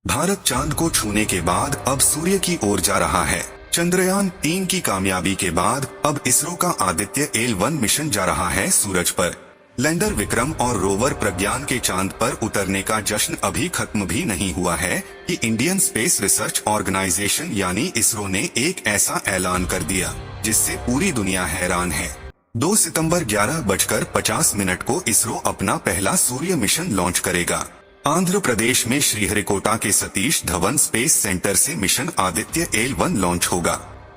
भारत चांद को छूने के बाद अब सूर्य की ओर जा रहा है। चंद्रयान-3 की कामयाबी के बाद अब इसरो का आदित्य एल-1 मिशन जा रहा है सूरज पर। लैंडर विक्रम और रोवर प्रज्ञान के चांद पर उतरने का जश्न अभी खत्म भी नहीं हुआ है कि इंडियन स्पेस रिसर्च ऑर्गेनाइजेशन यानी इसरो ने एक ऐसा ऐलान कर दिया जिससे पूरी दुनिया हैरान है। 2 सितंबर 11:50 को इसरो अपना पहला सूर्य मिशन लॉन्च करेगा। आंध्र प्रदेश में श्रीहरिकोटा के सतीश धवन स्पेस सेंटर से मिशन आदित्य एल-1 लॉन्च होगा।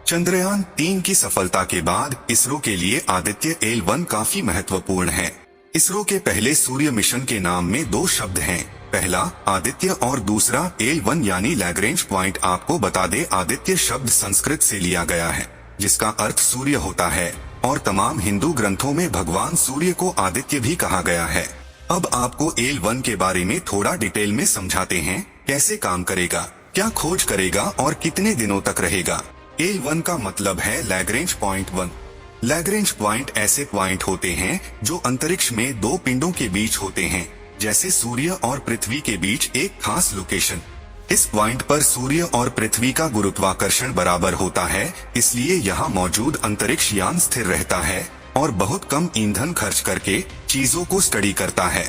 चंद्रयान-3 की सफलता के बाद इसरो के लिए आदित्य एल-1 काफी महत्वपूर्ण है। इसरो के पहले सूर्य मिशन के नाम में 2 शब्द हैं, पहला आदित्य और दूसरा एल-1 यानी लैग्रेंज पॉइंट। आपको बता दे, आदित्य शब्द संस्कृत से लिया गया है जिसका अर्थ सूर्य होता है और तमाम हिंदू ग्रंथों में भगवान सूर्य को आदित्य भी कहा गया है। अब आपको एल-1 के बारे में थोड़ा डिटेल में समझाते हैं, कैसे काम करेगा, क्या खोज करेगा और कितने दिनों तक रहेगा। एल-1 का मतलब है लैग्रेंज पॉइंट 1। लैग्रेंज पॉइंट ऐसे पॉइंट होते हैं जो अंतरिक्ष में 2 पिंडों के बीच होते हैं, जैसे सूर्य और पृथ्वी के बीच एक खास लोकेशन। इस पॉइंट पर सूर्य और पृथ्वी का गुरुत्वाकर्षण बराबर होता है, इसलिए यहाँ मौजूद अंतरिक्ष यान स्थिर रहता है और बहुत कम ईंधन खर्च करके चीजों को स्टडी करता है।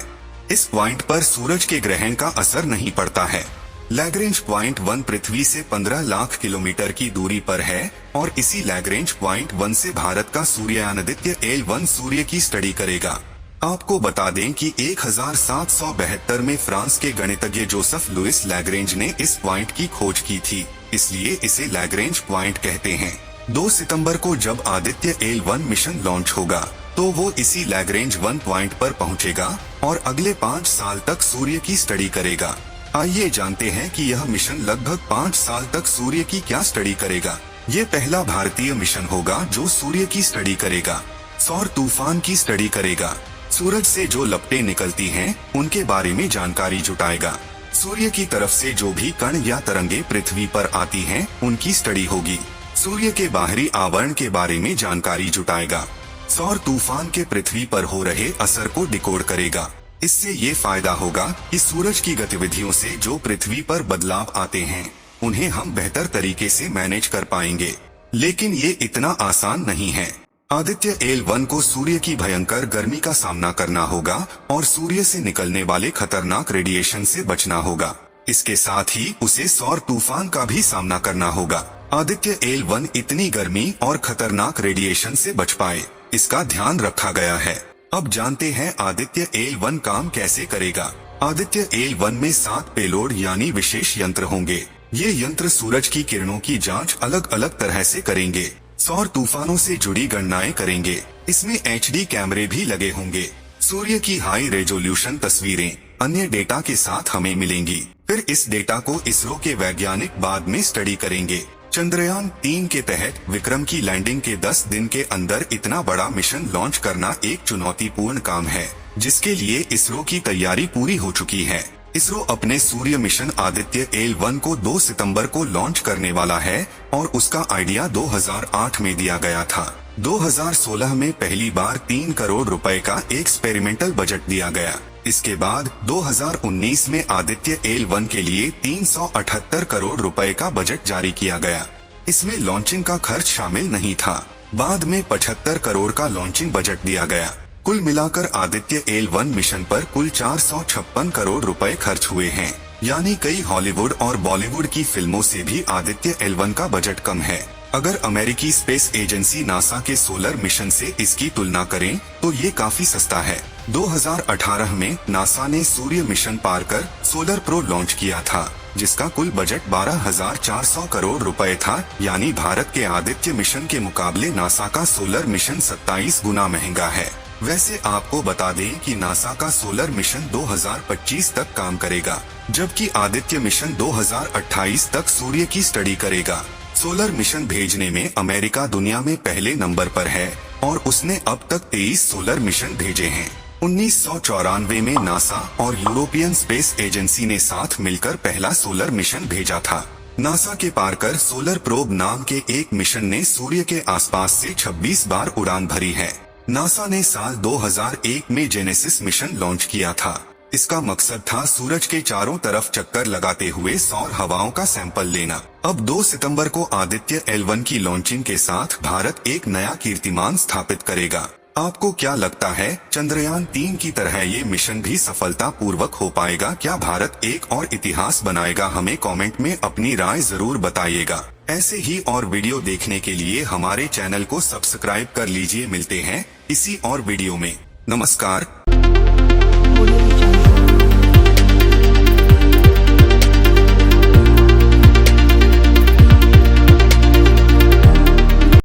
इस पॉइंट पर सूरज के ग्रहण का असर नहीं पड़ता है। लैग्रेंज पॉइंट 1 पृथ्वी से 15 लाख किलोमीटर की दूरी पर है और इसी लैग्रेंज पॉइंट 1 से भारत का सूर्ययान आदित्य एल-1 सूर्य की स्टडी करेगा। आपको बता दें कि 1772 में फ्रांस के गणितज्ञ जोसेफ लुइस लैग्रेंज ने इस पॉइंट की खोज की थी, इसलिए इसे लैग्रेंज पॉइंट कहते हैं। 2 सितंबर को जब आदित्य एल-1 मिशन लॉन्च होगा तो वो इसी लैग्रेंज 1 पॉइंट पर पहुंचेगा और अगले 5 साल तक सूर्य की स्टडी करेगा। आइए जानते हैं कि यह मिशन लगभग 5 साल तक सूर्य की क्या स्टडी करेगा। ये पहला भारतीय मिशन होगा जो सूर्य की स्टडी करेगा। सौर तूफान की स्टडी करेगा। सूरज से जो लपटें निकलती हैं, उनके बारे में जानकारी जुटाएगा। सूर्य की तरफ से जो भी कण या तरंगे पृथ्वी पर आती हैं, उनकी स्टडी होगी। सूर्य के बाहरी आवरण के बारे में जानकारी जुटाएगा। सौर तूफान के पृथ्वी पर हो रहे असर को डिकोड करेगा। इससे ये फायदा होगा कि सूरज की गतिविधियों से जो पृथ्वी पर बदलाव आते हैं, उन्हें हम बेहतर तरीके से मैनेज कर पाएंगे। लेकिन ये इतना आसान नहीं है। आदित्य एल-1 को सूर्य की भयंकर गर्मी का सामना करना होगा और सूर्य से निकलने वाले खतरनाक रेडिएशन से बचना होगा। इसके साथ ही उसे सौर तूफान का भी सामना करना होगा। आदित्य एल-1 इतनी गर्मी और खतरनाक रेडिएशन से बच पाए, इसका ध्यान रखा गया है। अब जानते हैं आदित्य एल-1 काम कैसे करेगा। आदित्य एल-1 में 7 पेलोड यानी विशेष यंत्र होंगे। ये यंत्र सूरज की किरणों की जांच अलग अलग तरह से करेंगे, सौर तूफानों से जुड़ी गणनाएं करेंगे। इसमें HD कैमरे भी लगे होंगे। सूर्य की हाई रेजोल्यूशन तस्वीरें अन्य डेटा के साथ हमें मिलेंगी। फिर इस डेटा को इसरो के वैज्ञानिक बाद में स्टडी करेंगे। चंद्रयान-3 के तहत विक्रम की लैंडिंग के 10 दिन के अंदर इतना बड़ा मिशन लॉन्च करना एक चुनौतीपूर्ण काम है, जिसके लिए इसरो की तैयारी पूरी हो चुकी है। इसरो अपने सूर्य मिशन आदित्य एल-1 को 2 सितंबर को लॉन्च करने वाला है और उसका आइडिया 2008 में दिया गया था। 2016 में पहली बार 3 करोड़ रुपए का एक्सपेरिमेंटल बजट दिया गया। इसके बाद 2019 में आदित्य एल-1 के लिए 378 करोड़ रुपए का बजट जारी किया गया। इसमें लॉन्चिंग का खर्च शामिल नहीं था। बाद में 75 करोड़ का लॉन्चिंग बजट दिया गया। कुल मिलाकर आदित्य एल-1 मिशन पर कुल 456 करोड़ रुपए खर्च हुए हैं, यानी कई हॉलीवुड और बॉलीवुड की फिल्मों से भी आदित्य एल-1 का बजट कम है। अगर अमेरिकी स्पेस एजेंसी नासा के सोलर मिशन से इसकी तुलना करें तो ये काफी सस्ता है। 2018 में नासा ने सूर्य मिशन पार कर सोलर प्रो लॉन्च किया था, जिसका कुल बजट 12,400 करोड़ रुपए था, यानी भारत के आदित्य मिशन के मुकाबले नासा का सोलर मिशन 27 गुना महंगा है। वैसे आपको बता दें कि नासा का सोलर मिशन 2025 तक काम करेगा, जबकि आदित्य मिशन 2028 तक सूर्य की स्टडी करेगा। सोलर मिशन भेजने में अमेरिका दुनिया में पहले नंबर पर है और उसने अब तक 23 सोलर मिशन भेजे हैं। 1994 में नासा और यूरोपियन स्पेस एजेंसी ने साथ मिलकर पहला सोलर मिशन भेजा था। नासा के पार्कर सोलर प्रोब नाम के एक मिशन ने सूर्य के आसपास से 26 बार उड़ान भरी है। नासा ने साल 2001 में जेनेसिस मिशन लॉन्च किया था। इसका मकसद था सूरज के चारों तरफ चक्कर लगाते हुए सौर हवाओं का सैंपल लेना। अब 2 सितंबर को आदित्य L1 की लॉन्चिंग के साथ भारत एक नया कीर्तिमान स्थापित करेगा। आपको क्या लगता है, चंद्रयान 3 की तरह ये मिशन भी सफलतापूर्वक हो पाएगा? क्या भारत एक और इतिहास बनाएगा? हमें कमेंट में अपनी राय जरूर बताइएगा। ऐसे ही और वीडियो देखने के लिए हमारे चैनल को सब्सक्राइब कर लीजिए। मिलते हैं इसी और वीडियो में। नमस्कार।